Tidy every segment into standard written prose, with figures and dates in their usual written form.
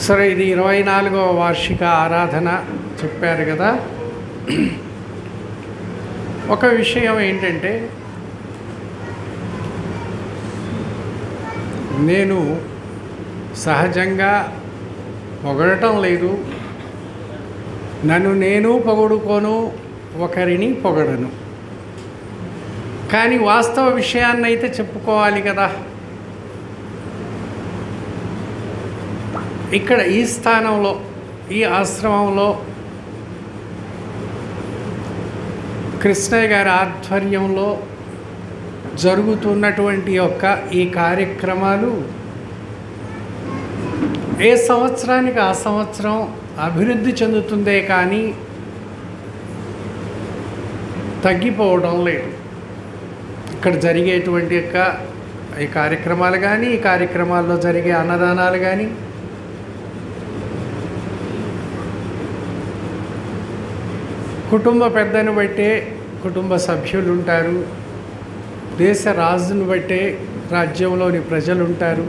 సరే, ఇది 24వ వార్షిక ఆరాధన చెప్పారు కదా. ఒక విషయం ఏంటంటే, నేను సహజంగా పొగడటం లేదు, నన్ను నేను పొగుడుకోను, ఒకరిని పొగడను. కానీ వాస్తవ విషయాన్నైతే చెప్పుకోవాలి కదా. ఇక్కడ ఈ స్థానంలో, ఈ ఆశ్రమంలో కృష్ణయ్య గారి ఆధ్వర్యంలో జరుగుతున్నటువంటి ఈ కార్యక్రమాలు ఏ సంవత్సరానికి ఆ సంవత్సరం అభివృద్ధి చెందుతుందే కానీ తగ్గిపోవడం లేదు. ఇక్కడ జరిగేటువంటి ఈ కార్యక్రమాలు కానీ, ఈ కార్యక్రమాల్లో జరిగే అన్నదానాలు కానీ, కుటుంబ పెద్దను బట్టే కుటుంబ సభ్యులు ఉంటారు, దేశ రాజును బట్టే రాజ్యంలోని ప్రజలు ఉంటారు,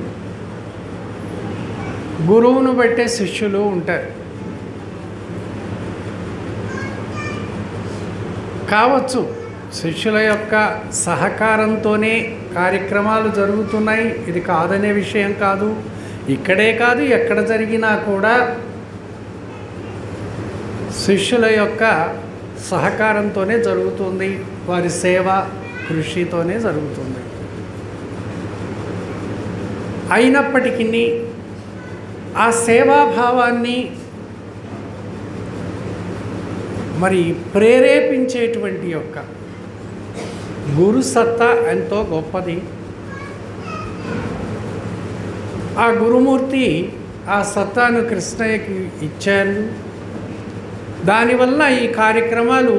గురువును బట్టే శిష్యులు ఉంటారు. కావచ్చు, శిష్యుల యొక్క సహకారంతోనే కార్యక్రమాలు జరుగుతున్నాయి, ఇది కాదనే విషయం కాదు. ఇక్కడే కాదు, ఎక్కడ జరిగినా కూడా శిష్యుల యొక్క సహకారంతోనే జరుగుతుంది, వారి సేవ కృషితోనే జరుగుతుంది. అయినప్పటికీ ఆ సేవాభావాన్ని మరి ప్రేరేపించేటువంటి గురు సత్తా ఎంతో గొప్పది. ఆ గురుమూర్తి ఆ సత్తాను కృష్ణయ్యకి ఇచ్చారు, దానివల్ల ఈ కార్యక్రమాలు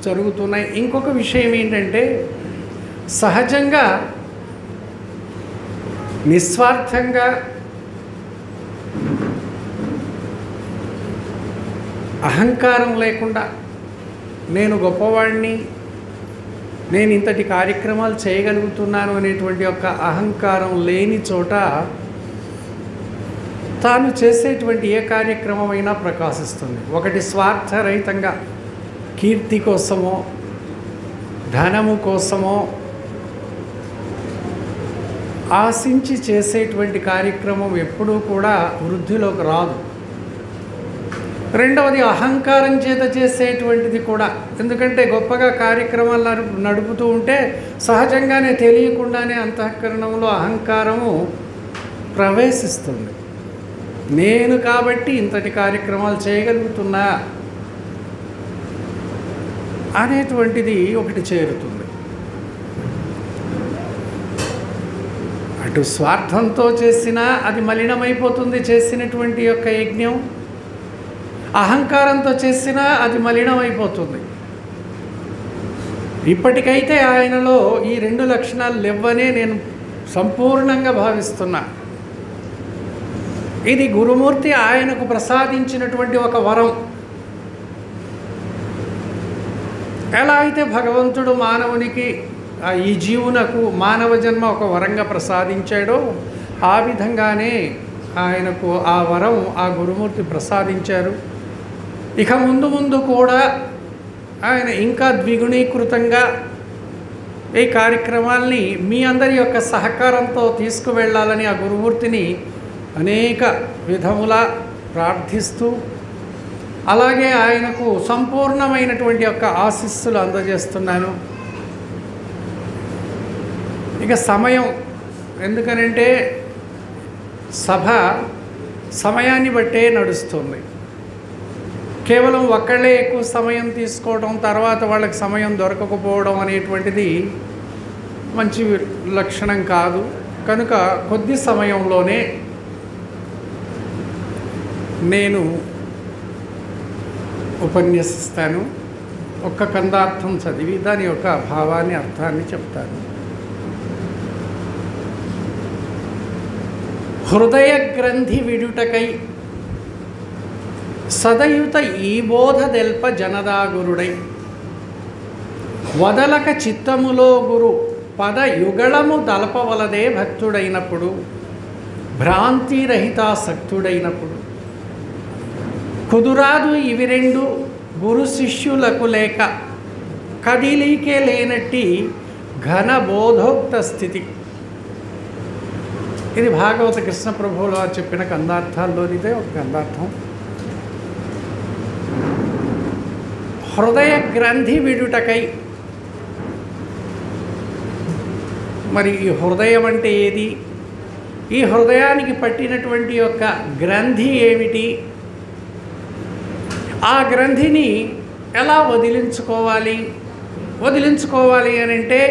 జరుగుతున్నాయి. ఇంకొక విషయం ఏంటంటే, సహజంగా నిస్వార్థంగా అహంకారం లేకుండా నేను గొప్పవాడిని, నేను ఇంతటి కార్యక్రమాలు చేయగలుగుతున్నాను అనేటువంటి అహంకారం లేని చోట తాను చేసేటువంటి ఏ కార్యక్రమమైనా ప్రకాశిస్తుంది. ఒకటి స్వార్థరహితంగా కీర్తి కోసమో ధనము కోసమో ఆశించి చేసేటువంటి కార్యక్రమం ఎప్పుడూ కూడా వృద్ధిలోకి రాదు. రెండవది అహంకారం చేత చేసేటువంటిది కూడా. ఎందుకంటే గొప్పగా కార్యక్రమాలు నడుపుతూ ఉంటే సహజంగానే తెలియకుండానే అంతఃకరణంలో అహంకారము ప్రవేశిస్తుంది. నేను కాబట్టి ఇంతటి కార్యక్రమాలు చేయగలుగుతున్నా అనేటువంటిది ఒకటి చేరుతుంది. అటు స్వార్థంతో చేసినా అది మలినమైపోతుంది చేసినటువంటి యజ్ఞం, అహంకారంతో చేసినా అది మలినమైపోతుంది. ఇప్పటికైతే ఆయనలో ఈ రెండు లక్షణాలు లేవనే నేను సంపూర్ణంగా భావిస్తున్నా. ఇది గురుమూర్తి ఆయనకు ప్రసాదించినటువంటి ఒక వరం. ఎలా అయితే భగవంతుడు మానవునికి ఈ జీవునకు మానవ జన్మ ఒక వరంగా ప్రసాదించాడో, ఆ విధంగానే ఆయనకు ఆ వరం ఆ గురుమూర్తి ప్రసాదించారు. ఇక ముందు ముందు కూడా ఆయన ఇంకా ద్విగుణీకృతంగా ఈ కార్యక్రమాల్ని మీ అందరి యొక్క సహకారంతో తీసుకువెళ్ళాలని ఆ గురుమూర్తిని అనేక విధములా ప్రార్థిస్తూ, అలాగే ఆయనకు సంపూర్ణమైనటువంటి ఆశీస్సులు అందజేస్తున్నాను. ఇక సమయం, ఎందుకనంటే సభ సమయాన్ని బట్టే నడుస్తుంది. కేవలం ఒక్కళ్ళే ఎక్కువ సమయం తీసుకోవడం, తర్వాత వాళ్ళకి సమయం దొరకకపోవడం అనేటువంటిది మంచి లక్షణం కాదు. కనుక కొద్ది సమయంలోనే నేను ఉపన్యసిస్తాను. ఒక్క కందార్థం చదివి దాని యొక్క భావాన్ని, అర్థాన్ని చెప్తాను. హృదయ గ్రంథి విడుటకై సదయుత ఈ బోధ దెల్ప జనదాగురుడై వదలక చిత్తములో గురు పద యుగళము దలపవలదే భక్తుడైనప్పుడు భ్రాంతిరహితాసక్తుడైనప్పుడు కుదురాదు ఇవి రెండు గురు శిష్యులకు లేక కదిలికే లేనట్టి ఘన బోధోక్త స్థితి. ఇది భాగవత కృష్ణ ప్రభువులు వారు చెప్పిన కందార్థాల్లోనిదే ఒక కందార్థం. హృదయ గ్రంథి విడుటకై, మరి ఈ హృదయం అంటే ఏది, ఈ హృదయానికి పట్టినటువంటి యొక్క గ్రంథి ఏమిటి, ఆ గ్రంథిని ఎలా వదిలించుకోవాలి అని అంటే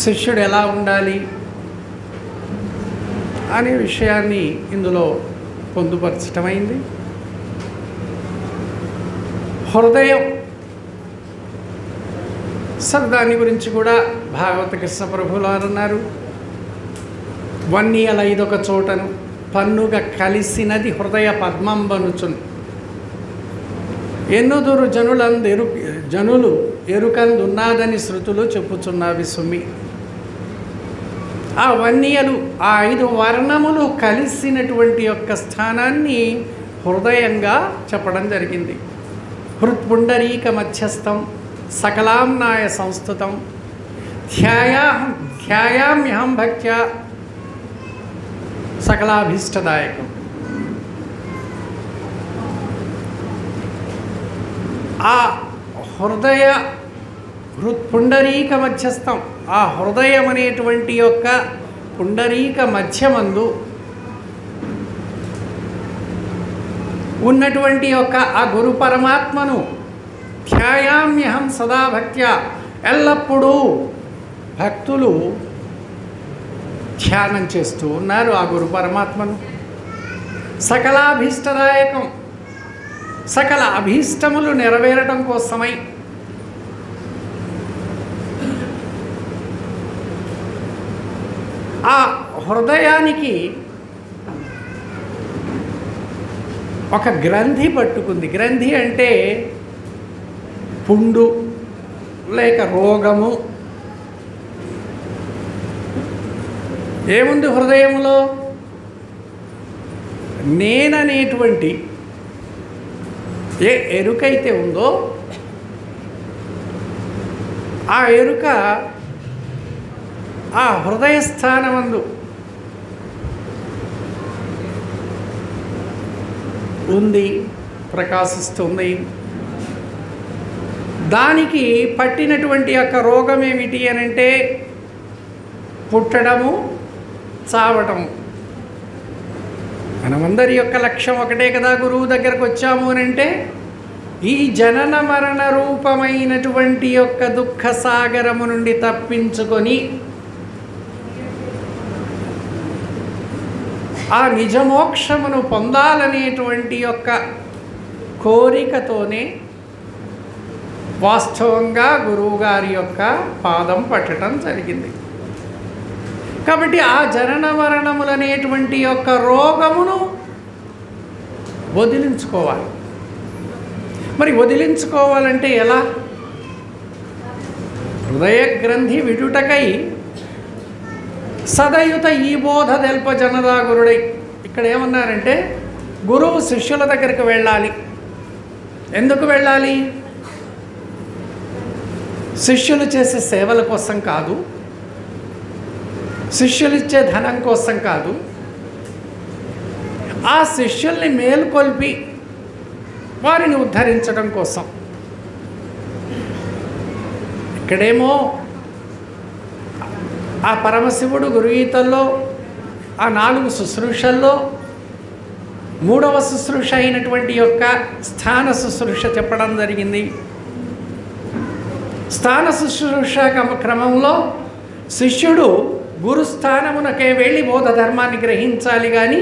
శిష్యుడు ఎలా ఉండాలి అనే విషయాన్ని ఇందులో పొందుపరచటమైంది. హృదయం దాని గురించి కూడా భాగవత కృష్ణ ప్రభువులు వారు అన్నారు. వన్నియల ఇదొక చోటను పన్నుగా కలిసినది హృదయ పద్మంబనుచును, ఎన్నుదురు జనులు ఎరుకందున్నాదని శృతులు చెప్పుచున్నవి సుమి. ఆ వన్నియలు, ఆ 5 వర్ణములు కలిసినటువంటి యొక్క స్థానాన్ని హృదయంగా చెప్పడం జరిగింది. హృత్పుండరీక మధ్యస్థం సకలాంనాయ సంస్థితం ధ్యాయామ్యహం భక్త్యా సకలాభీష్టదాయకం. ఆ హృదయ హృత్పుండరీక మధ్యస్థం, ఆ హృదయం అనేటువంటి యొక్క పుండరీక మధ్యమందు ఉన్నటువంటి యొక్క ఆ గురు పరమాత్మను ధ్యాయామ్యహం సదా భక్త్యా, ఎల్లప్పుడూ భక్తులు ధ్యానం చేస్తూ ఉన్నారు ఆ గురు పరమాత్మను. సకలాభీష్టదాయకం, సకల అభీష్టములు నెరవేరడం కోసమై ఆ హృదయానికి ఒక గ్రంథి పట్టుకుంది. గ్రంథి అంటే పుండు లేక రోగము. ఏముంది హృదయంలో? నేననేటువంటి ఏ ఎరుకైతే ఉందో ఆ ఎరుక ఆ హృదయ స్థానమందు ఉంది, ప్రకాశిస్తుంది. దానికి పట్టినటువంటి యొక్క రోగం ఏమిటి అని అంటే పుట్టడము, చావటము. మనమందరి యొక్క లక్ష్యం ఒకటే కదా, గురువు దగ్గరకు వచ్చాము అని అంటే ఈ జనన మరణ రూపమైనటువంటి యొక్క దుఃఖ సాగరము నుండి తప్పించుకొని ఆ నిజమోక్షమును పొందాలనేటువంటి యొక్క కోరికతోనే వాస్తవంగా గురువుగారి యొక్క పాదం పట్టడం జరిగింది. కాబట్టి ఆ జనన మరణములనేటువంటి యొక్క రోగమును వదిలించుకోవాలి. మరి వదిలించుకోవాలంటే ఎలా? హృదయ గ్రంథి విడుటకై సదయుత ఈ బోధ తెల్ప జనదాగురుడై. ఇక్కడ ఏమన్నారంటే గురువు శిష్యుల దగ్గరికి వెళ్ళాలి. ఎందుకు వెళ్ళాలి? శిష్యులు చేసే సేవల కోసం కాదు, శిష్యులిచ్చే ధనం కోసం కాదు, ఆ శిష్యుల్ని మేలుకొల్పి వారిని ఉద్ధరించడం కోసం. ఇక్కడేమో ఆ పరమశివుడు గురుగీతల్లో ఆ 4 శుశ్రూషల్లో 3వ శుశ్రూష అయినటువంటి యొక్క స్థాన శుశ్రూష చెప్పడం జరిగింది. స్థాన శుశ్రూష క్రమంలో శిష్యుడు గురుస్థానమునకే వెళ్ళి బోధ ధర్మాన్ని గ్రహించాలి, కానీ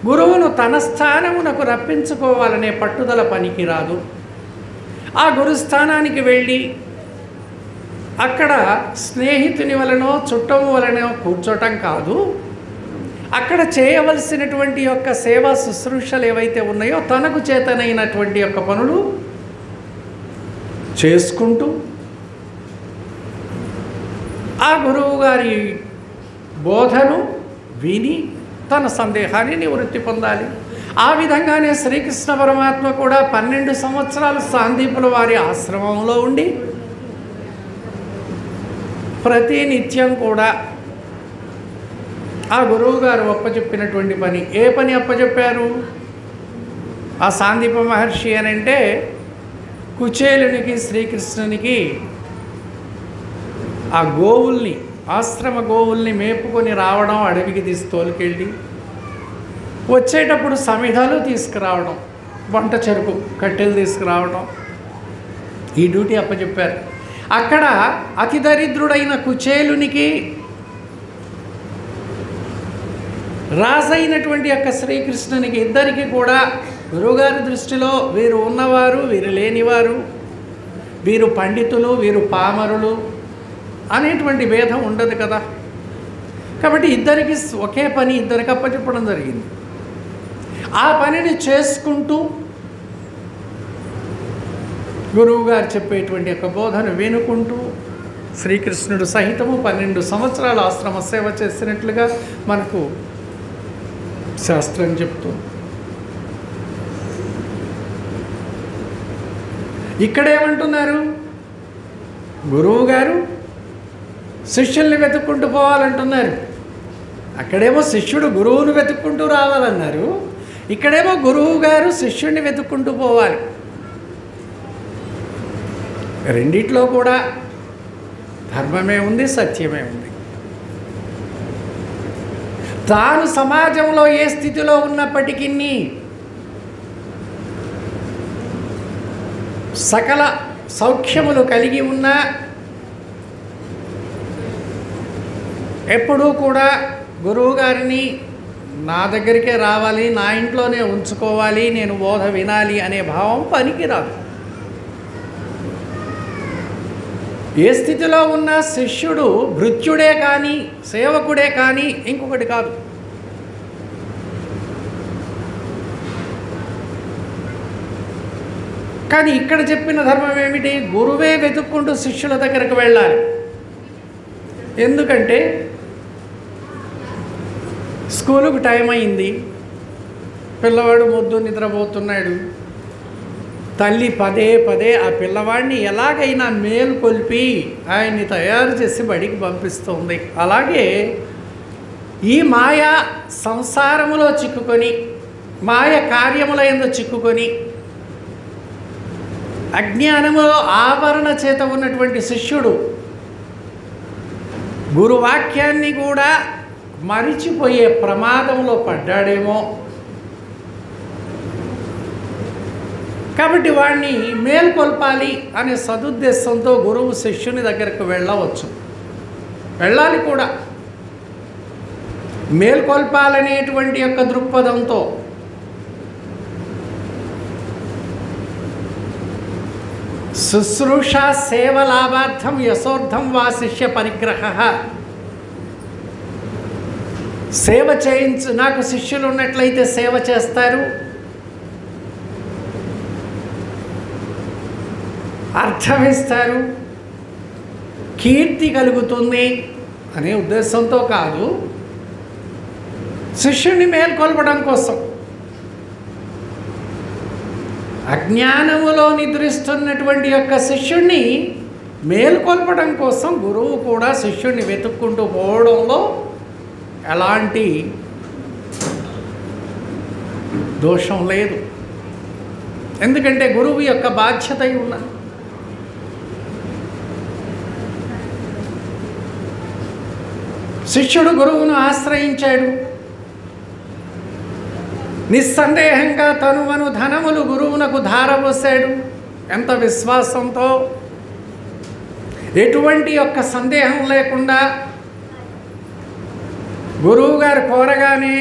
గురువును తన స్థానమునకు రప్పించుకోవాలనే పట్టుదల పనికిరాదు. ఆ గురుస్థానానికి వెళ్ళి అక్కడ స్నేహితుని వలనో చుట్టము వలనో కూర్చోటం కాదు, అక్కడ చేయవలసినటువంటి యొక్క సేవా శుశ్రూషలు ఏవైతే ఉన్నాయో తనకు చేతనైనటువంటి యొక్క పనులు చేసుకుంటూ ఆ గురువు గారి బోధను విని తన సందేహాన్ని నివృత్తి పొందాలి. ఆ విధంగానే శ్రీకృష్ణ పరమాత్మ కూడా 12 సంవత్సరాలు సాందీపుల వారి ఆశ్రమంలో ఉండి ప్రతి నిత్యం కూడా ఆ గురువుగారు అప్పచెప్పినటువంటి పని, ఏ పని అప్పచెప్పారు ఆ సాందీప మహర్షి అని అంటే, కుచేలునికి శ్రీకృష్ణునికి ఆ గోవుల్ని, ఆశ్రమ గోవుల్ని మేపుకొని రావడం, అడవికి తోలుకెళ్ళి వచ్చేటప్పుడు సమిధాలు తీసుకురావడం, వంట చెరుకు కట్టెలు తీసుకురావడం, ఈ డ్యూటీ అప్పచెప్పారు. అక్కడ అతి దరిద్రుడైన కుచేలునికి రాజైనటువంటి యొక్క శ్రీకృష్ణునికి ఇద్దరికి కూడా గురువుగారి దృష్టిలో వీరు ఉన్నవారు, వీరు లేనివారు, వీరు పండితులు, వీరు పామరులు అనేటువంటి భేదం ఉండదు కదా. కాబట్టి ఇద్దరికి ఒకే పని ఇద్దరికి అప్పచెప్పడం జరిగింది. ఆ పనిని చేసుకుంటూ గురువుగారు చెప్పేటువంటి యొక్క బోధన వినుకుంటూ శ్రీకృష్ణుడు సహితము 12 సంవత్సరాల ఆశ్రమ సేవ చేసినట్లుగా మనకు శాస్త్రం చెప్తుంది. ఇక్కడేమంటున్నారు, గురువుగారు శిష్యుల్ని వెతుక్కుంటూ పోవాలంటున్నారు. అక్కడేమో శిష్యుడు గురువును వెతుక్కుంటూ రావాలన్నారు, ఇక్కడేమో గురువు గారు శిష్యుడిని వెతుక్కుంటూ పోవాలి. రెండిట్లో కూడా ధర్మమే ఉంది, సత్యమే ఉంది. తాను సమాజంలో ఏ స్థితిలో ఉన్నప్పటికీ సకల సౌఖ్యములు కలిగి ఉన్న ఎప్పుడూ కూడా గురువుగారిని నా దగ్గరికే రావాలి, నా ఇంట్లోనే ఉంచుకోవాలి, నేను బోధ వినాలి అనే భావం పనికిరాదు. ఏ స్థితిలో ఉన్న శిష్యుడు భృత్యుడే కానీ సేవకుడే కానీ ఇంకొకటి కాదు. కానీ ఇక్కడ చెప్పిన ధర్మం ఏమిటి, గురువే వెతుక్కుంటూ శిష్యుల దగ్గరకు వెళ్ళాలి. ఎందుకంటే స్కూలుకు టైం అయింది, పిల్లవాడు మొద్దు నిద్రపోతున్నాడు, తల్లి పదే పదే ఆ పిల్లవాడిని ఎలాగైనా మేలుకొల్పి ఆయన్ని తయారు చేసి బడికి పంపిస్తుంది. అలాగే ఈ మాయా సంసారములో చిక్కుకొని, మాయ కార్యముల యందు చిక్కుకొని, అజ్ఞానములో ఆవరణ చేత ఉన్నటువంటి శిష్యుడు గురువాక్యాన్ని కూడా మరిచిపోయే ప్రమాదంలో పడ్డాడేమో. కాబట్టి వాడిని మేల్కొల్పాలి అనే సదుద్దేశంతో గురువు శిష్యుని దగ్గరకు వెళ్ళాలి కూడా. మేల్కొల్పాలనేటువంటి యొక్క దృక్పథంతో శుశ్రూష సేవ లాభార్థం యశోర్థం వా శిష్య పరిగ్రహ. సేవ చేయించు, నాకు శిష్యులు ఉన్నట్లయితే సేవ చేస్తారు, అర్థమిస్తారు, కీర్తి కలుగుతుంది అనే ఉద్దేశంతో కాదు, శిష్యుడిని మేల్కొల్పడం కోసం. అజ్ఞానములో నిద్రిస్తున్నటువంటి యొక్క శిష్యుడిని మేల్కొల్పడం కోసం గురువు కూడా శిష్యుడిని వెతుక్కుంటూ పోవడంలో ఎలాంటి దోషం లేదు. ఎందుకంటే గురువు యొక్క బాధ్యత ఉన్నది. శిష్యుడు గురువును ఆశ్రయించాడు, నిస్సందేహంగా తనువను ధనములు గురువునకు ధారపోసాడు. ఎంత విశ్వాసంతో, ఎటువంటి యొక్క సందేహం లేకుండా గురువుగారు కోరగానే,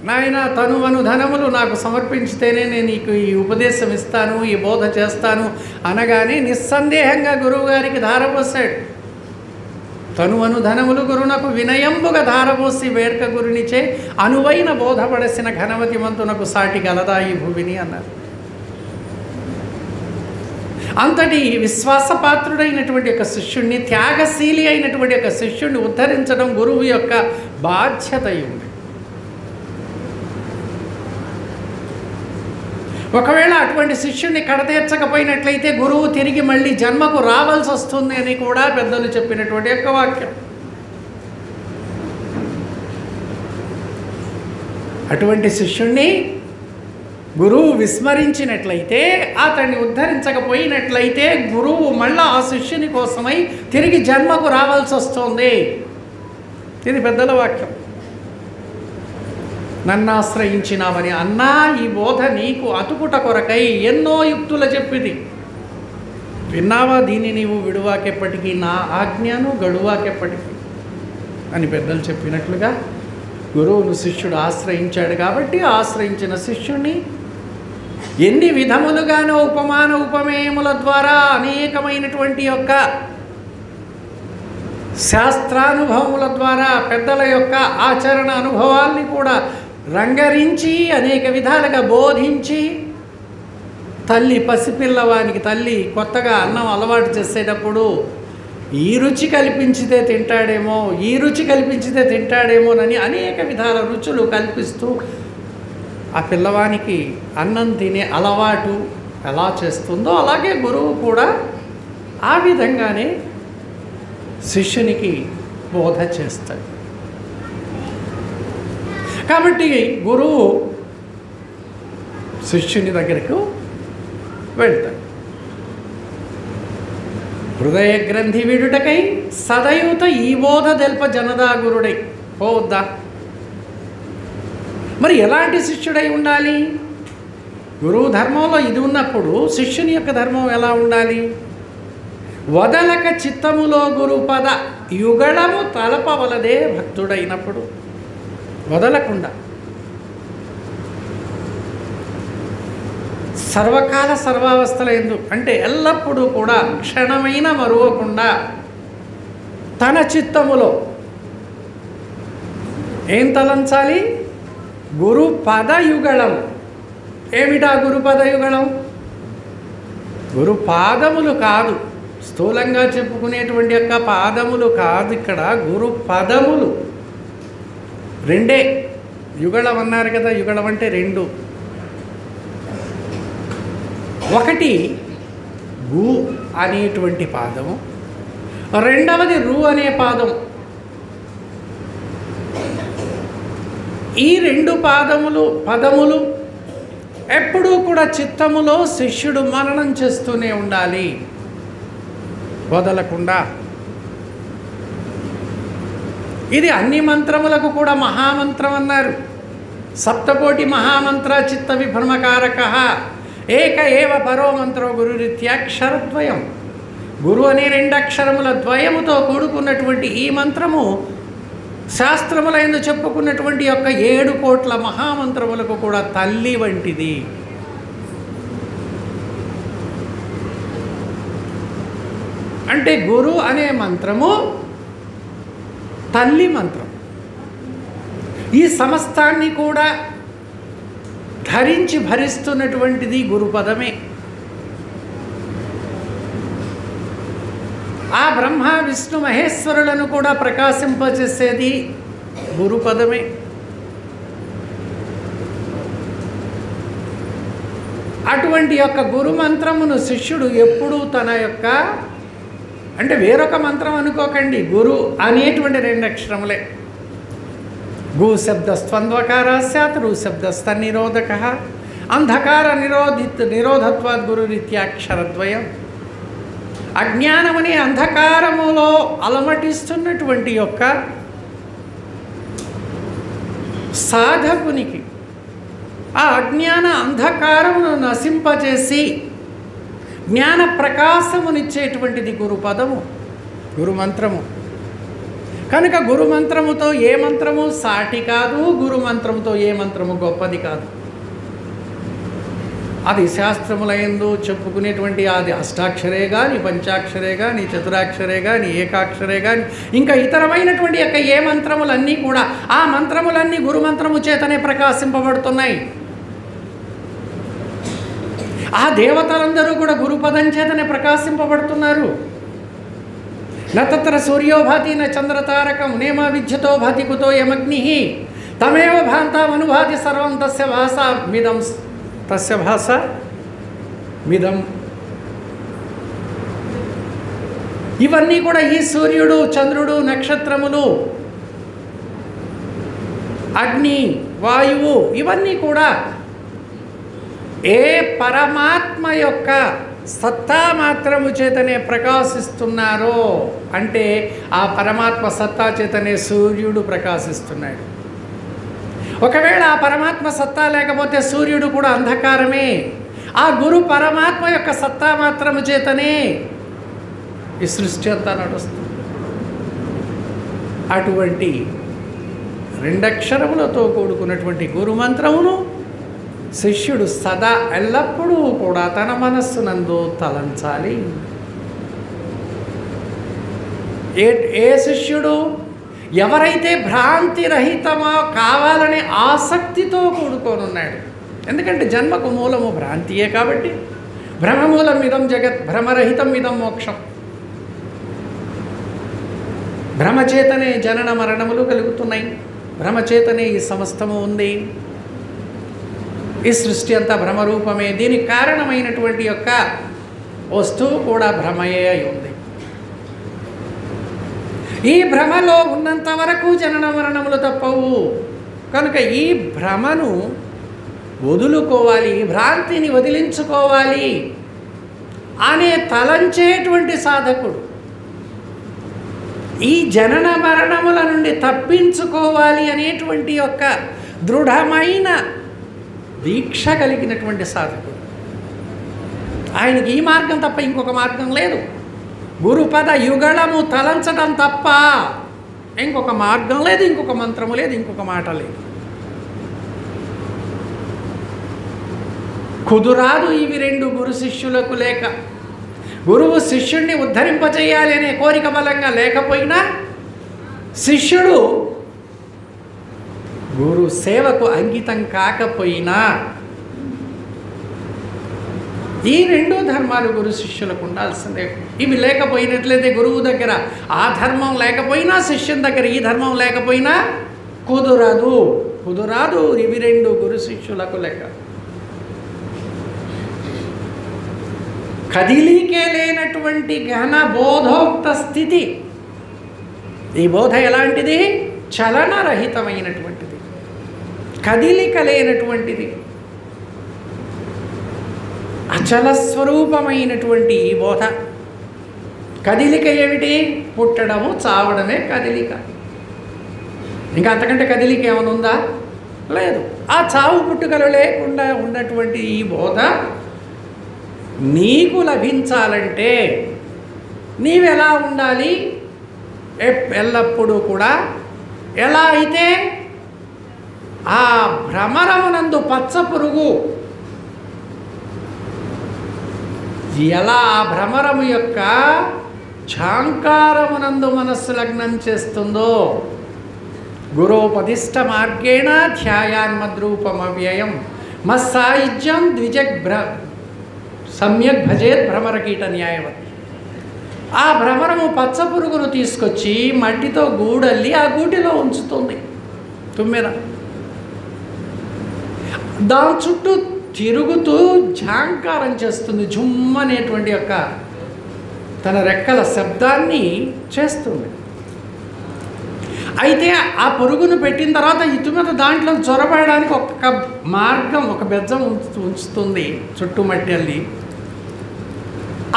నాయన తనువను ధనములు నాకు సమర్పించితేనే నేను నీకు ఈ ఉపదేశం ఇస్తాను, ఈ బోధ చేస్తాను అనగానే నిస్సందేహంగా గురువుగారికి ధారపోసాడు. తనువను ధనములు గురునకు వినయంబుగా ధారపోసి వేర్క గురునిచే అనువైన బోధపడసిన ఘనవతి మంతునకు సాటి గలదా ఈ భూమిని అన్నారు. అంతటి విశ్వాసపాత్రుడైనటువంటి యొక్క శిష్యుణ్ణి, త్యాగశీలి అయినటువంటి యొక్క శిష్యుణ్ణి ఉద్ధరించడం గురువు యొక్క బాధ్యత ఉంది. ఒకవేళ అటువంటి శిష్యుడిని కడతీర్చకపోయినట్లయితే గురువు తిరిగి మళ్ళీ జన్మకు రావాల్సి వస్తుంది అని కూడా పెద్దలు చెప్పినటువంటి యొక్క వాక్యం. అటువంటి శిష్యుణ్ణి గురువు విస్మరించినట్లయితే, అతన్ని ఉద్ధరించకపోయినట్లయితే గురువు మళ్ళా ఆ శిష్యుని కోసమై తిరిగి జన్మకు రావాల్సి వస్తుంది. ఇది పెద్దల వాక్యం. నన్ను ఆశ్రయించినావని అన్నా, ఈ బోధ నీకు అతుకుట కొరకై ఎన్నో యుక్తుల చెప్పిది. విన్నావా? దీన్ని నీవు విడువాకెప్పటికీ, నా ఆజ్ఞను గడువాకెప్పటికీ అని పెద్దలు చెప్పినట్లుగా గురువును శిష్యుడు ఆశ్రయించాడు. కాబట్టి ఆశ్రయించిన శిష్యుణ్ణి ఎన్ని విధములుగానో ఉపమాన ఉపమేయముల ద్వారా అనేకమైనటువంటి యొక్క శాస్త్రానుభవముల ద్వారా పెద్దల యొక్క ఆచరణ అనుభవాల్ని కూడా రంగరించి అనేక విధాలుగా బోధించి, తల్లి పసిపిల్లవానికి తల్లి కొత్తగా అన్నం అలవాటు చేసేటప్పుడు ఈ రుచి కల్పించితే తింటాడేమో, ఈ రుచి కల్పించితే తింటాడేమోనని అనేక విధాల రుచులు కల్పిస్తూ ఆ పిల్లవానికి అన్నం తినే అలవాటు ఎలా చేస్తుందో అలాగే గురువు కూడా ఆ విధంగానే శిష్యునికి బోధ చేస్తాడు. కాబట్టి గురువు శిష్యుని దగ్గరకు వెళ్తాడు. హృదయ గ్రంథి విడుటకై సదయుత ఈ బోధ తెల్ప జనదాగురుడై పోవద్దా? మరి ఎలాంటి శిష్యుడై ఉండాలి? గురువు ధర్మంలో ఇది ఉన్నప్పుడు శిష్యుని యొక్క ధర్మం ఎలా ఉండాలి? వదలక చిత్తములో గురుపద యుగళము తలపవలదే భక్తుడైనప్పుడు. వదలకుండా సర్వకాల సర్వావస్థల ఎందు అంటే ఎల్లప్పుడూ కూడా క్షణమైన మరువకుండా తన చిత్తములో ఏం తలంచాలి? గురు పదయుగళం. ఏమిటా గురు పదయుగళం? గురు పాదములు కాదు, స్థూలంగా చెప్పుకునేటువంటి యొక్క పాదములు కాదు, ఇక్కడ గురు పదములు రెండే. యుగళం అన్నారు కదా, యుగళం అంటే రెండు. ఒకటి గు అనేటువంటి పాదము, రెండవది రు అనే పాదం. ఈ రెండు పదములు ఎప్పుడూ కూడా చిత్తములో శిష్యుడు మననం చేస్తూనే ఉండాలి, వదలకుండా. ఇది అన్ని మంత్రములకు కూడా మహామంత్రం అన్నారు. సప్తకోటి మహామంత్ర చిత్త విభ్రమకారక ఏక ఏవ పరో మంత్రో గురురిత్యాక్షరద్వయం. గురు అనే రెండు అక్షరముల ద్వయముతో కూడుకున్నటువంటి ఈ మంత్రము శాస్త్రముల యందు చెప్పుకున్నటువంటి యొక్క 7 కోట్ల మహామంత్రములకు కూడా తల్లి వంటిది. అంటే గురు అనే మంత్రము తల్లి మంత్రం. ఈ సమస్తాన్ని కూడా ధరించి భరిస్తున్నటువంటిది గురుపదమే. ఆ బ్రహ్మ విష్ణు మహేశ్వరులను కూడా ప్రకాశింపజేసేది గురుపదమే. అటువంటి యొక్క గురు మంత్రమును శిష్యుడు ఎప్పుడూ తన యొక్క అంటే వేరొక మంత్రం అనుకోకండి, గురు అనేటువంటి 2 అక్షరములే. గు శబ్దస్త్వంద్వకార స్యాత్ రు శబ్దస్తన్నిరోధక అంధకార నిరోధత్వాద్ గురురిత్యాక్షరద్వయం. అజ్ఞానమనే అంధకారములో అలమటిస్తున్నటువంటి యొక్క సాధకునికి ఆ అజ్ఞాన అంధకారమును నశింపజేసి జ్ఞాన ప్రకాశమునిచ్చేటువంటిది గురుపదము, గురుమంత్రము. కనుక గురుమంత్రముతో ఏ మంత్రము సాటి కాదు, గురుమంత్రముతో ఏ మంత్రము గొప్పది కాదు. అది శాస్త్రముల యందు చెప్పుకునేటువంటి అది అష్టాక్షరే కానీ, పంచాక్షరే కానీ, చతురాక్షరే కానీ, ఏకాక్షరే కానీ, ఇంకా ఇతరమైనటువంటి యొక్క ఏ మంత్రములన్నీ కూడా ఆ మంత్రములన్నీ గురుమంత్రము చేతనే ప్రకాశింపబడుతున్నాయి. ఆ దేవతలందరూ కూడా గురుపదం చేతనే ప్రకాశింపబడుతున్నారు. నత్ర సూర్యో భాతి న చంద్రతారకం నేమా విద్యుతో భాతి కుతో యమగ్ని తమేవ భాంతామనుభాతి సర్వం తస్య భాషామిదం తస్య భాష మిదం. ఇవన్నీ కూడా ఈ సూర్యుడు, చంద్రుడు, నక్షత్రములు, అగ్ని, వాయువు ఇవన్నీ కూడా ఏ పరమాత్మ యొక్క సత్తా మాత్రము చేతనే ప్రకాశిస్తున్నారో అంటే ఆ పరమాత్మ సత్తా చేతనే సూర్యుడు ప్రకాశిస్తున్నాడు. ఒకవేళ ఆ పరమాత్మ సత్తా లేకపోతే సూర్యుడు కూడా అంధకారమే. ఆ గురు పరమాత్మ యొక్క సత్తా మాత్రము చేతనే ఈ సృష్టి అంతా నడుస్తుంది. అటువంటి రెండక్షరములతో కూడుకున్నటువంటి గురు మంత్రమును శిష్యుడు సదా ఎల్లప్పుడూ కూడా తన మనస్సునందు తలంచాలి. ఏ శిష్యుడు ఎవరైతే భ్రాంతి రహితమో కావాలనే ఆసక్తితో కూడుకొనున్నాడు, ఎందుకంటే జన్మకు మూలము భ్రాంతియే కాబట్టి భ్రమమూలం ఇదం జగత్ భ్రమరహితం ఇదం మోక్షం. భ్రమచేతనే జనన మరణములు కలుగుతున్నాయి, భ్రమచేతనే ఈ సమస్తము ఉంది. ఈ సృష్టి అంతా భ్రమరూపమే. దీనికి కారణమైనటువంటి యొక్క వస్తువు కూడా భ్రమయే అయి ఉంది. ఈ భ్రమలో ఉన్నంత వరకు జనన మరణములు తప్పవు. కనుక ఈ భ్రమను వదులుకోవాలి, భ్రాంతిని వదిలించుకోవాలి అనే తలంచేటువంటి సాధకుడు ఈ జనన మరణముల నుండి తప్పించుకోవాలి అనేటువంటి యొక్క దృఢమైన దీక్ష కలిగినటువంటి సాధకుడు. ఆయనకి ఈ మార్గం తప్ప ఇంకొక మార్గం లేదు. గురుపద యుగళము తలంచడం తప్ప ఇంకొక మార్గం లేదు, ఇంకొక మంత్రము లేదు, ఇంకొక మాట లేదు. కుదురాదు ఇవి రెండు గురు శిష్యులకు లేక. గురువు శిష్యుణ్ణి ఉద్ధరింపచేయాలి అనే కోరిక బలంగా లేకపోయినా శిష్యుడు గురు సేవకు అంకితం కాకపోయినా ఈ రెండు ధర్మాలు గురు శిష్యులకు ఉండాల్సిందే. ఇవి లేకపోయినట్లయితే గురువు దగ్గర ఆ ధర్మం లేకపోయినా శిష్యుని దగ్గర ఈ ధర్మం లేకపోయినా కుదురాదు ఇవి రెండు గురు శిష్యులకు లెక్క. కదిలికే లేనటువంటి ఘన బోధోక్త స్థితి. ఈ బోధ ఎలాంటిది? చలనరహితమైనటువంటిది, కదిలిక లేనటువంటిది, అచల స్వరూపమైనటువంటి ఈ బోధ. కదిలిక ఏమిటి? పుట్టడము చావడమే కదిలిక. ఇంకా అంతకంటే కదిలిక ఏమైనా ఉందా? లేదు. ఆ చావు పుట్టుకలు లేకుండా ఉన్నటువంటి ఈ బోధ నీకు లభించాలంటే నీవెలా ఉండాలి? ఎల్లప్పుడూ కూడా ఎలా అయితే ఆ భ్రమరమునందు పచ్చ పురుగు ఎలా ఆ భ్రమరము యొక్క ఝాంకారమునందు మనస్సు లగ్నం చేస్తుందో గురోపదిష్ట మార్గేణ ధ్యాయాన్మద్రూపమవ్యయం మత్సాయుజ్యం సమ్యక్ భజేత్ భ్రమరకీట న్యాయవత్. ఆ భ్రమరము పచ్చ పురుగును తీసుకొచ్చి మట్టితో గూడల్లి ఆ గూటిలో ఉంచుతుంది. తుమ్మెద దాని చుట్టూ తిరుగుతూ ఝాంకారం చేస్తుంది, జుమ్మనేటువంటి యొక్క తన రెక్కల శబ్దాన్ని చేస్తుంది. అయితే ఆ పురుగును పెట్టిన తర్వాత ఈ తుమ్మెద దాంట్లో చొరబడడానికి ఒక మార్గం, ఒక బెజ్జం ఉంచుతుంది చుట్టూ మట్టి అల్లి.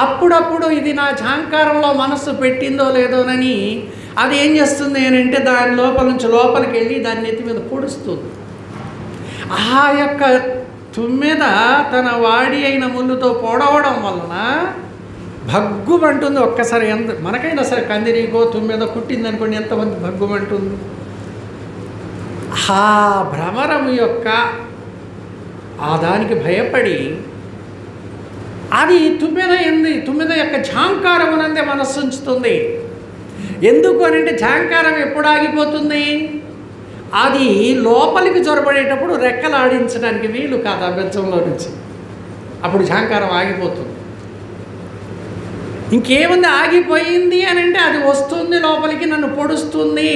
అప్పుడప్పుడు ఇది నా ఝాంకారంలో మనస్సు పెట్టిందో లేదోనని అది ఏం చేస్తుంది అంటే దాని లోపల నుంచి లోపలికి వెళ్ళి దాని నెత్తి మీద పొడుస్తుంది. ఆ యొక్క తుమ్మెద తన వాడి అయిన ముళ్ళుతో పొడవడం వలన భగ్గుమంటుంది. ఒక్కసారి మనకైనా సరే కందిరీగో తుమ్మెద కుట్టిందనుకోండి ఎంతమంది భగ్గుమంటుంది. ఆ భ్రమరము యొక్క ఆ దానికి భయపడి అది తుమ్మెద యొక్క ఝాంకారమునందే మనస్సు ఉంచుతుంది. ఎందుకు అని అంటే ఝాంకారం ఎప్పుడు ఆగిపోతుంది? అది లోపలికి చొరబడేటప్పుడు రెక్కలు ఆడించడానికి వీలు కాదు ఆ బెజ్జంలో నుంచి, అప్పుడు ఝాంకారం ఆగిపోతుంది. ఇంకేముంది, ఆగిపోయింది అని అంటే అది వస్తుంది లోపలికి, నన్ను పొడుస్తుంది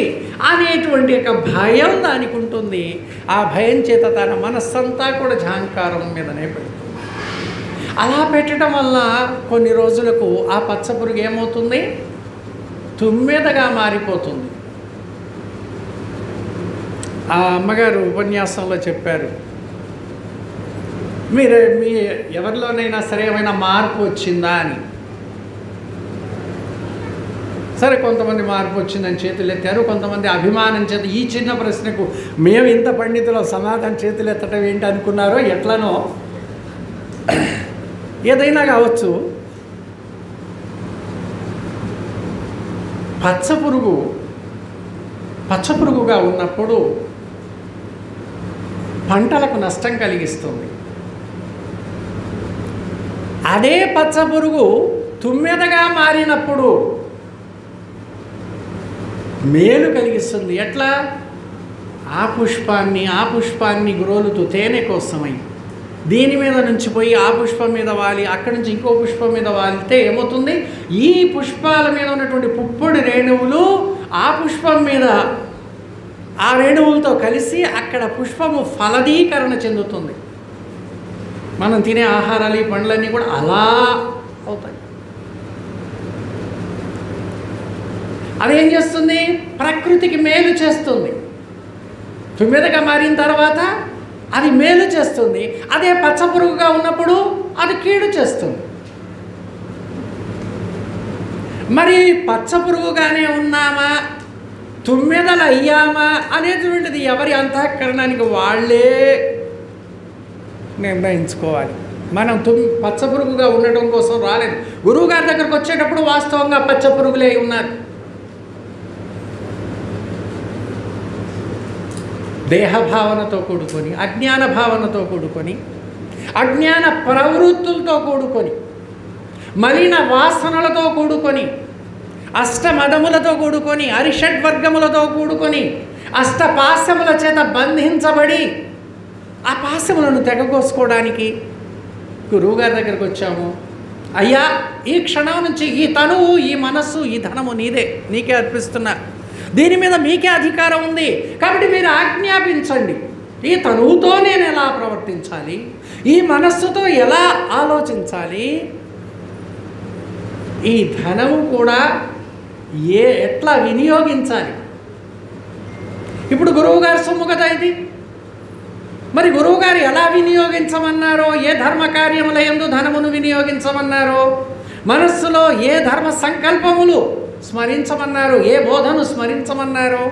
అనేటువంటి ఒక భయం దానికి ఉంటుంది. ఆ భయం చేత తన మనస్సంతా కూడా ఝాంకారం మీదనే పెడుతుంది. అలా పెట్టడం వల్ల కొన్ని రోజులకు ఆ పచ్చపురుగు ఏమవుతుంది, తుమ్మెదగా మారిపోతుంది. ఆ అమ్మగారు ఉపన్యాసంలో చెప్పారు, మీ ఎవరిలోనైనా సరే ఏమైనా మార్పు వచ్చిందా అని. సరే, కొంతమంది మార్పు వచ్చిందని చేతులు ఎత్తారు, కొంతమంది అభిమానం చేత ఈ చిన్న ప్రశ్నకు మేము ఇంత పండితులు సమాధానం చేతులు ఎత్తటం ఏంటి అనుకున్నారో, ఎట్లనో ఏదైనా కావచ్చు. పచ్చపురుగుగా ఉన్నప్పుడు పంటలకు నష్టం కలిగిస్తుంది. అదే పచ్చపురుగు తుమ్మెదగా మారినప్పుడు మేలు కలిగిస్తుంది. ఎట్లా? ఆ పుష్పాన్ని గ్రోలుతూ తేనె కోసమై దీని మీద నుంచి పోయి ఆ పుష్పం మీద వాలి, అక్కడి నుంచి ఇంకో పుష్పం మీద వాలితే ఏమవుతుంది, ఈ పుష్పాల మీద ఉన్నటువంటి పుప్పొడి రేణువులు ఆ పుష్పం మీద ఆ రేణువులతో కలిసి అక్కడ పుష్పము ఫలదీకరణ చెందుతుంది. మనం తినే ఆహారాలు, ఈ పండ్లన్నీ కూడా అలా అవుతాయి. అదేం చేస్తుంది, ప్రకృతికి మేలు చేస్తుంది. తుమ్మెదగా మారిన తర్వాత అది మేలు చేస్తుంది. అదే పచ్చపురుగుగా ఉన్నప్పుడు అది కీడు చేస్తుంది. మరి పచ్చపురుగుగానే ఉన్నామా, తుమ్మెదలు అయ్యామా అనేటువంటిది ఎవరి అంతఃకరణానికి వాళ్ళే నిర్ణయించుకోవాలి. మనం పచ్చపురుగుగా ఉండటం కోసం రాలేదు. గురువుగారి దగ్గరకు వచ్చేటప్పుడు వాస్తవంగా పచ్చపురుగులే ఉన్నారు. దేహభావనతో కూడుకొని, అజ్ఞాన భావనతో కూడుకొని, అజ్ఞాన ప్రవృత్తులతో కూడుకొని, మలిన వాసనలతో కూడుకొని, అష్టమదములతో కూడుకొని, అరిషడ్వర్గములతో కూడుకొని, అష్టపాశముల చేత బంధించబడి ఆ పాశములను తెగకోసుకోవడానికి గురువుగారి దగ్గరకు వచ్చాము. అయ్యా, ఈ క్షణం నుంచి ఈ తనువు, ఈ మనస్సు, ఈ ధనము నీదే, నీకే అర్పిస్తున్నా, దీని మీద మీకే అధికారం ఉంది, కాబట్టి మీరు ఆజ్ఞాపించండి. ఈ తనువుతో నేను ఎలా ప్రవర్తించాలి, ఈ మనస్సుతో ఎలా ఆలోచించాలి, ఈ ధనము కూడా ఎట్లా వినియోగించాలి. ఇప్పుడు గురువుగారి సొమ్ము కదా ఇది. మరి గురువుగారు ఎలా వినియోగించమన్నారో, ఏ ధర్మ కార్యముల యందు ధనమును వినియోగించమన్నారో, మనస్సులో ఏ ధర్మ సంకల్పములు స్మరించమన్నారు, ఏ బోధను స్మరించమన్నారో,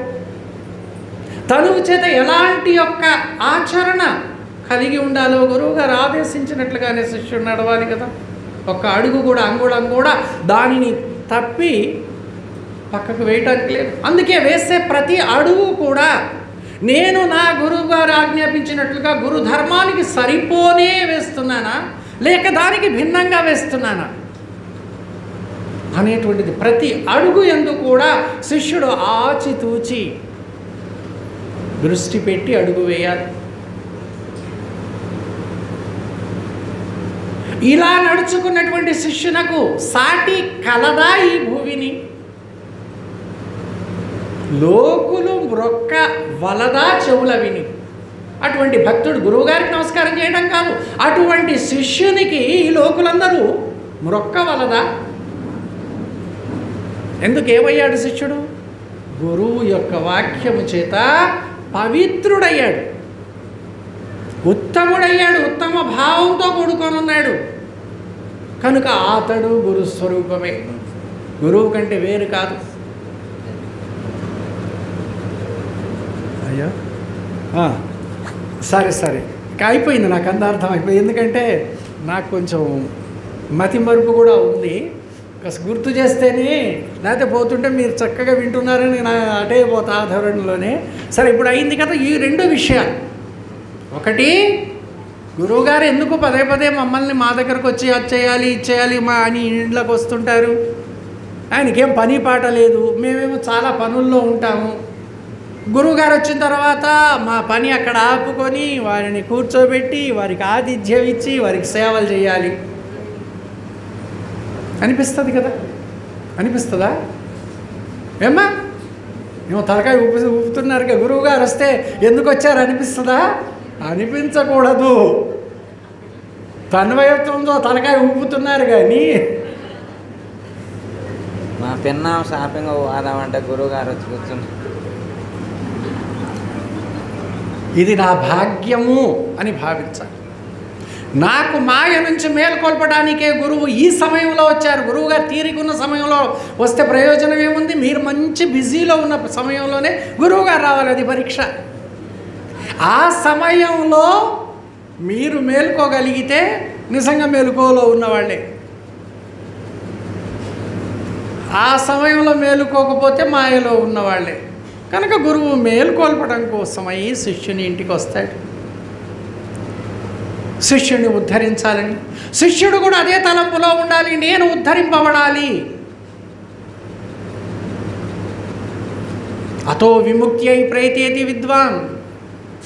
తనువు చేత ఎలాంటి యొక్క ఆచరణ కలిగి ఉండాలో గురువుగారు ఆదేశించినట్లుగానే శిష్యుడు నడవాలి కదా. ఒక్క అడుగు కూడా, అంగుళం కూడా దానిని తప్పి పక్కకు వేయటానికి లేదు. అందుకే వేసే ప్రతి అడుగు కూడా నేను నా గురువు గారు ఆజ్ఞాపించినట్లుగా గురు ధర్మానికి సరిపోనే వేస్తున్నానా, లేక దానికి భిన్నంగా వేస్తున్నానా అనేటువంటిది ప్రతి అడుగు యందు కూడా శిష్యుడు ఆచితూచి దృష్టి పెట్టి అడుగు వేయాలి. ఇలా నడుచుకున్నటువంటి శిష్యునకు సాటి కలదా ఈ భూమిని? లోకులు మ్రొక్క వలదా చెవుల విని? అటువంటి భక్తుడు గురువుగారికి నమస్కారం చేయడం కాదు, అటువంటి శిష్యునికి ఈ లోకులందరూ మ్రొక్క వలదా? ఎందుకు ఏమయ్యాడు శిష్యుడు? గురువు యొక్క వాక్యము చేత పవిత్రుడయ్యాడు, ఉత్తముడయ్యాడు, ఉత్తమ భావంతో కూడుకొని ఉన్నాడు. కనుక అతడు గురుస్వరూపమే, గురువు కంటే వేరు కాదు. అయ్యా సరే ఇక అయిపోయింది, నాకు అంత అర్థం అయిపోయింది. ఎందుకంటే నాకు కొంచెం మతి మరుపు కూడా ఉంది, గుర్తు చేస్తేనే, లేకపోతే పోతుంటే మీరు చక్కగా వింటున్నారని నా అటే పోతా ఆ ధోరణిలోనే. సరే, ఇప్పుడు అయింది కదా ఈ రెండు విషయాలు. ఒకటి, గురువుగారు ఎందుకు పదే పదే మమ్మల్ని మా దగ్గరకు వచ్చి అది చేయాలి ఇది చేయాలి మా అని ఇంట్లోకి వస్తుంటారు? ఆయనకేం పని పాట లేదు, మేమేమో చాలా పనుల్లో ఉంటాము. గురువుగారు వచ్చిన తర్వాత మా పని అక్కడ ఆపుకొని వారిని కూర్చోబెట్టి వారికి ఆతిథ్యం ఇచ్చి వారికి సేవలు చేయాలి. అనిపిస్తుంది కదా, అనిపిస్తుందా? ఏమ్మా ఏమో తలకాయ ఊపుతున్నారుగా, గురువుగారు వస్తే ఎందుకు వచ్చారు అనిపిస్తుందా? అనిపించకూడదు. తన్వయత్వంతో తలకాయ ఊపుతున్నారు కానీ మా పిన్న షాపింగ్ పోదామంటే గురువుగారు వచ్చి కూర్చుని ఇది నా భాగ్యము అని భావించాలి. నాకు మాయ నుంచి మేల్కొల్పడానికే గురువు ఈ సమయంలో వచ్చారు. గురువుగారు తీరికున్న సమయంలో వస్తే ప్రయోజనం ఏముంది? మీరు మంచి బిజీలో ఉన్న సమయంలోనే గురువుగారు రావాలి, అది పరీక్ష. ఆ సమయంలో మీరు మేలుకోగలిగితే నిజంగా మేలుకోలో ఉన్నవాళ్ళే. ఆ సమయంలో మేలుకోకపోతే మాయలో ఉన్నవాళ్ళే. కనుక గురువు మేలుకొల్పడం కోసమై శిష్యుని ఇంటికి వస్తాడు, శిష్యుని ఉద్ధరించాలని. శిష్యుడు కూడా అదే తలంపులో ఉండాలి, నేను ఉద్ధరింపబడాలి. అతో విముక్తి అయి ప్రయతేతి విద్వాన్.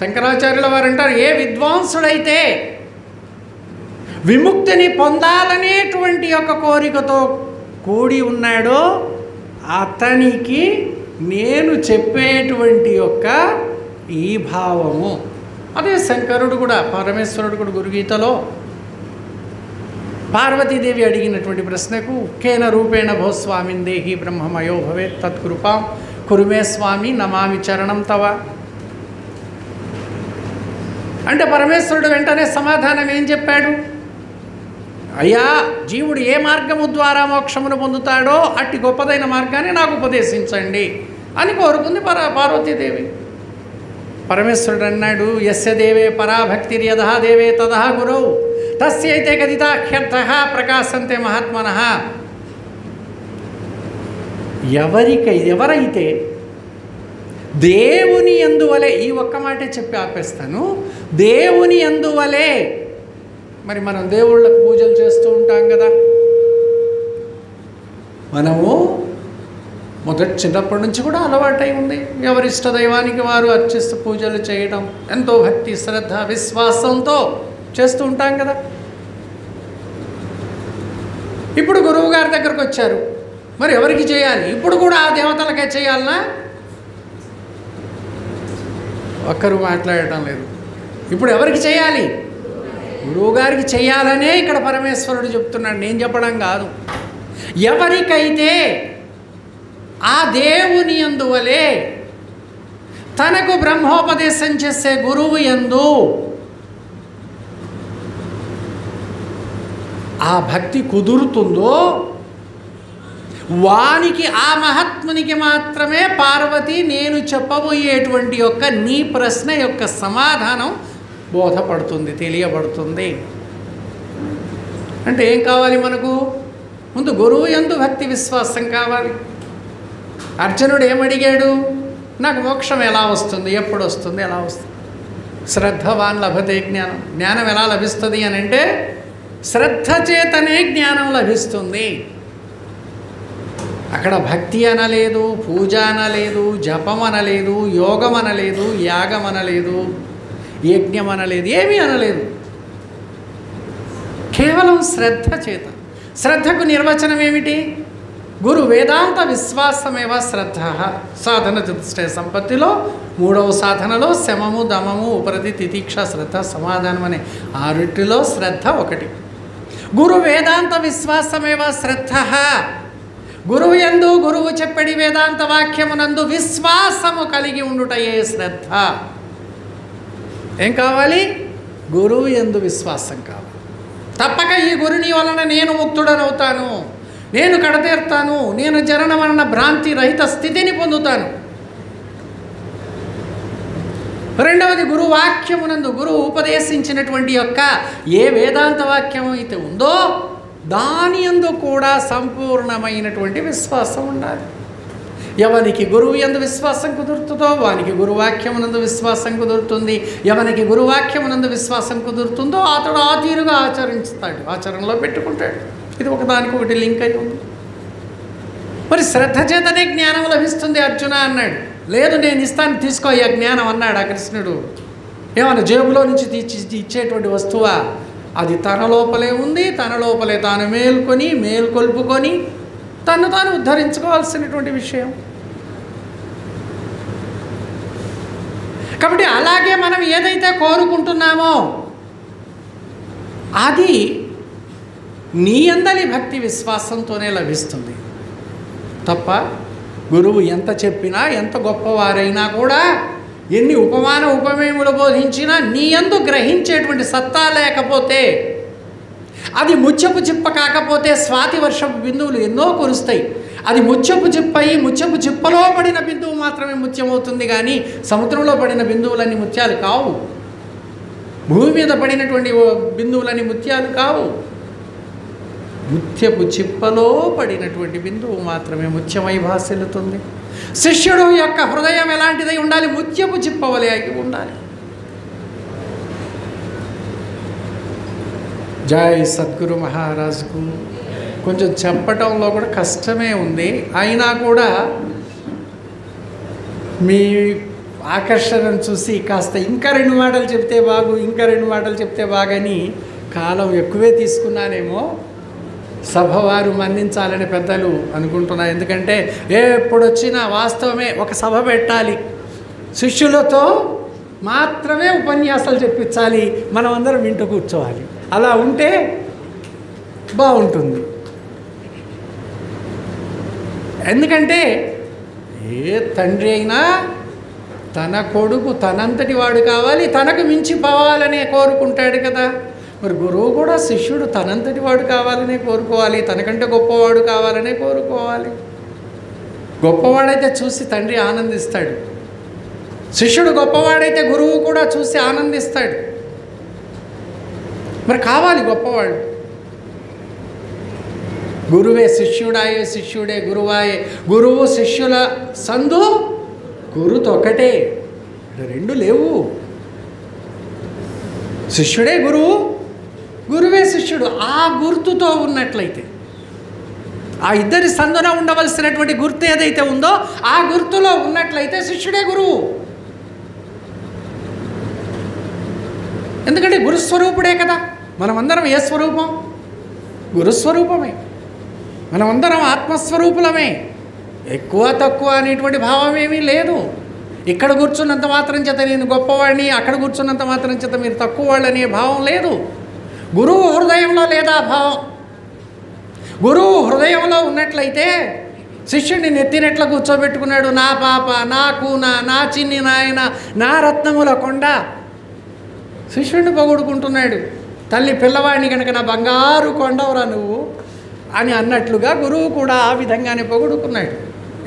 శంకరాచార్యుల వారు అంటారు, ఏ విద్వాంసుడైతే విముక్తిని పొందాలనేటువంటి యొక్క కోరికతో కూడి ఉన్నాడో అతనికి నేను చెప్పేటువంటి యొక్క ఈ భావము. అదే శంకరుడు కూడా, పరమేశ్వరుడు కూడా గురుగీతలో పార్వతీదేవి అడిగినటువంటి ప్రశ్నకు కేన రూపేణ భో స్వామిన్ దేహి బ్రహ్మమయో భవేత్ తత్కృపాం కురుమే స్వామి నమామి చరణం తవ అంటే పరమేశ్వరుడు వెంటనే సమాధానం ఏం చెప్పాడు? అయ్యా, జీవుడు ఏ మార్గము ద్వారా మోక్షమును పొందుతాడో అట్టి గొప్పదైన మార్గాన్ని నాకు ఉపదేశించండి అని కోరుకుంది పార్వతీదేవి. పరమేశ్వరుడు అన్నాడు, యస్య దేవే పరాభక్తిర్యథా దేవే తథా గురౌ తస్యైతే గదితాఖ్యర్థః ప్రకాశంతే మహాత్మనః. ఎవరైతే దేవుని యందువలే, ఈ ఒక్క మాటే చెప్పి ఆపేస్తాను, దేవుని యందువలే. మరి మనం దేవుళ్ళకు పూజలు చేస్తూ ఉంటాం కదా. మనము చిన్నప్పటి నుంచి కూడా అలవాటై ఉంది. ఎవరిష్ట దైవానికి వారు అర్చిస్తూ పూజలు చేయడం ఎంతో భక్తి శ్రద్ధ విశ్వాసంతో చేస్తూ ఉంటాం కదా. ఇప్పుడు గురువు గారి దగ్గరకు వచ్చారు, మరి ఎవరికి చేయాలి? ఇప్పుడు కూడా ఆ దేవతలకే చేయాలనా? ఒక్కరు మాట్లాడటం లేదు. ఇప్పుడు ఎవరికి చేయాలి? గురువుగారికి చేయాలనే ఇక్కడ పరమేశ్వరుడు చెప్తున్నాడు, నేను చెప్పడం కాదు. ఎవరికైతే ఆ దేవుని యందువలే తనకు బ్రహ్మోపదేశం చేసే గురువు యందు ఆ భక్తి కుదురుతుందో వానికి, ఆ మహాత్మునికి మాత్రమే పార్వతి నేను చెప్పబోయేటువంటి యొక్క నీ ప్రశ్న యొక్క సమాధానం బోధపడుతుంది, తెలియబడుతుంది. అంటే ఏం కావాలి మనకు? ముందు గురువు యందు భక్తి విశ్వాసం కావాలి. అర్జునుడు ఏమడిగాడు? నాకు మోక్షం ఎలా వస్తుంది, ఎప్పుడు వస్తుంది, ఎలా వస్తుంది? శ్రద్ధవాన్ లభతే జ్ఞానం. జ్ఞానం ఎలా లభిస్తుంది అని అంటే శ్రద్ధ చేతనే జ్ఞానం లభిస్తుంది. అక్కడ భక్తి అనలేదు, పూజ అనలేదు, జపం అనలేదు, యోగం అనలేదు, యాగం అనలేదు, యజ్ఞం అనలేదు, ఏమీ అనలేదు. కేవలం శ్రద్ధ చేత. శ్రద్ధకు నిర్వచనం ఏమిటి? గురు వేదాంత విశ్వాసమేవ శ్రద్ధ. సాధన చతుష్టయ సంపత్తిలో 3వ సాధనలో శమము దమము ఉపరతి తితీక్ష శ్రద్ధ సమాధానం అనే 6 శ్రద్ధ ఒకటి. గురు వేదాంత విశ్వాసమేవ శ్రద్ధ. గురువు యందు, గురువు చెప్పడి వేదాంత వాక్యమునందు విశ్వాసము కలిగి ఉండుటయే శ్రద్ధ. ఏం కావాలి? గురువు యందు విశ్వాసం కావాలి. తప్పక ఈ గురుని వలన నేను ముక్తుడనవుతాను, నేను కడతీర్తాను, నేను జనన మరణ భ్రాంతి రహిత స్థితిని పొందుతాను. రెండవది, గురువాక్యమునందు, గురువు ఉపదేశించినటువంటి యొక్క ఏ వేదాంత వాక్యం అయితే ఉందో దాని యందు కూడా సంపూర్ణమైనటువంటి విశ్వాసం ఉండాలి. ఎవరికి గురువు యందు విశ్వాసం కుదురుతుందో వానికి గురువాక్యమునందు విశ్వాసం కుదురుతుంది. ఎవరికి గురువాక్యమునందు విశ్వాసం కుదురుతుందో అతడు ఆ తీరుగా ఆచరిస్తాడు, ఆచరణలో పెట్టుకుంటాడు. ఇది ఒకదానికొకటి లింక్ అయి ఉంది. మరి శ్రద్ధ చేతనే జ్ఞానం లభిస్తుంది అర్జున అన్నాడు. లేదు, నేను ఇస్తాను, తీసుకో ఆ జ్ఞానం అన్నాడు ఆ కృష్ణుడు. ఏమన్నా జేబులో నుంచి ఇచ్చేటువంటి వస్తువా? అది తన లోపలే ఉంది, తన లోపలే తాను మేల్కొల్పుకొని తను తాను ఉద్ధరించుకోవాల్సినటువంటి విషయం. కాబట్టి అలాగే మనం ఏదైతే కోరుకుంటున్నామో అది నీ అందలి భక్తి విశ్వాసంతోనే లభిస్తుంది తప్ప గురువు ఎంత చెప్పినా, ఎంత గొప్పవారైనా కూడా, ఎన్ని ఉపమాన ఉపమేయములు బోధించినా నీ యందు గ్రహించేటువంటి సత్తా లేకపోతే, అది ముత్యపు చిప్ప కాకపోతే స్వాతి వర్షపు బిందువులు ఎన్నో కురుస్తాయి. అది ముత్యపు చిప్పలో పడిన బిందువు మాత్రమే ముత్యమవుతుంది, కానీ సముద్రంలో పడిన బిందువులన్నీ ముత్యాలు కావు. భూమి మీద పడినటువంటి బిందువులన్నీ ముత్యాలు కావు. ముత్యపు చిప్పలో పడినటువంటి బిందువు మాత్రమే ముత్యమై భాసిల్లుతుంది. శిష్యుడు యొక్క హృదయం ఎలాంటిదై ఉండాలి? ముత్యపు చిప్ప వలె అయి ఉండాలి. జై సద్గురు మహారాజ్కు. కొంచెం చెప్పటంలో కూడా కష్టమే ఉంది, అయినా కూడా మీ ఆకర్షణను చూసి కాస్త ఇంకా 2 మాటలు చెప్తే బాగని కాలం ఎక్కువే తీసుకున్నానేమో. సభ వారు మన్నించాలని పెద్దలు అనుకుంటున్నా. ఎందుకంటే ఎప్పుడొచ్చినా వాస్తవమే ఒక సభ పెట్టాలి, శిష్యులతో మాత్రమే ఉపన్యాసాలు చెప్పించాలి, మనం అందరం వింటూ కూర్చోవాలి. అలా ఉంటే బాగుంటుంది. ఎందుకంటే ఏ తండ్రి అయినా తన కొడుకు తనంతటి వాడు కావాలి, తనకు మించి పోవాలనే కోరుకుంటాడు కదా. మరి గురువు కూడా శిష్యుడు తనంతటి వాడు కావాలనే కోరుకోవాలి, తనకంటే గొప్పవాడు కావాలనే కోరుకోవాలి. గొప్పవాడైతే చూసి తండ్రి ఆనందిస్తాడు, శిష్యుడు గొప్పవాడైతే గురువు కూడా చూసి ఆనందిస్తాడు. మరి కావాలి గొప్పవాడు. గురువే శిష్యుడాయే, శిష్యుడే గురువాయే. గురువు శిష్యుల సందు గురుతో ఒకటే, 2 లేవు. శిష్యుడే గురువు, గురువే శిష్యుడు. ఆ గుర్తుతో ఉన్నట్లయితే, ఆ ఇద్దరి సందున ఉండవలసినటువంటి గుర్తు ఏదైతే ఉందో ఆ గుర్తులో ఉన్నట్లయితే శిష్యుడే గురువు. ఎందుకంటే గురుస్వరూపుడే కదా. మనమందరం ఏ స్వరూపం? గురుస్వరూపమే. మనమందరం ఆత్మస్వరూపులమే. ఎక్కువ తక్కువ అనేటువంటి భావం ఏమీ లేదు. ఇక్కడ కూర్చున్నంత మాత్రం చేత నేను గొప్పవాడిని, అక్కడ కూర్చున్నంత మాత్రం చేత మీరు తక్కువ వాళ్ళు అనే భావం లేదు. గురువు హృదయంలో లేదా భావం? గురువు హృదయంలో ఉన్నట్లయితే శిష్యుడిని నెత్తినెట్లా కూర్చోబెట్టుకున్నాడు. నా పాప, నా కూన, నా చిన్ని నాయన, నా రత్నముల కొండ. శిష్యుడిని పొగుడుకుంటున్నాడు. తల్లి పిల్లవాడిని కనుక నా బంగారు కొండవరా నువ్వు అని అన్నట్లుగా గురువు కూడా ఆ విధంగానే పొగుడుకున్నాడు.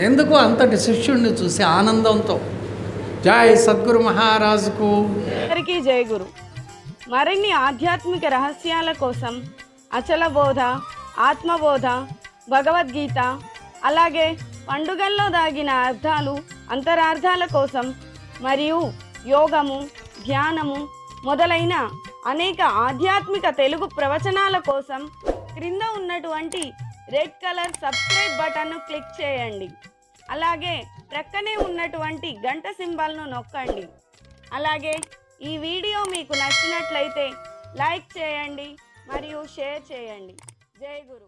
ఎందుకు? అంతటి శిష్యుడిని చూసి ఆనందంతో. జై సద్గురు మహారాజుకు. అందరికీ జై గురు. మరిన్ని ఆధ్యాత్మిక రహస్యాల కోసం అచల బోధ, ఆత్మబోధ, భగవద్గీత, అలాగే పండుగల్లో దాగిన అర్థాలు, అంతరార్థాల కోసం మరియు యోగము, ధ్యానము మొదలైన అనేక ఆధ్యాత్మిక తెలుగు ప్రవచనాల కోసం క్రింద ఉన్నటువంటి రెడ్ కలర్ సబ్స్క్రైబ్ బటన్ను క్లిక్ చేయండి. అలాగే ప్రక్కనే ఉన్నటువంటి గంట సింబల్ను నొక్కండి. అలాగే ఈ వీడియో మీకు నచ్చినట్లయితే లైక్ చేయండి మరియు షేర్ చేయండి. జై గురు.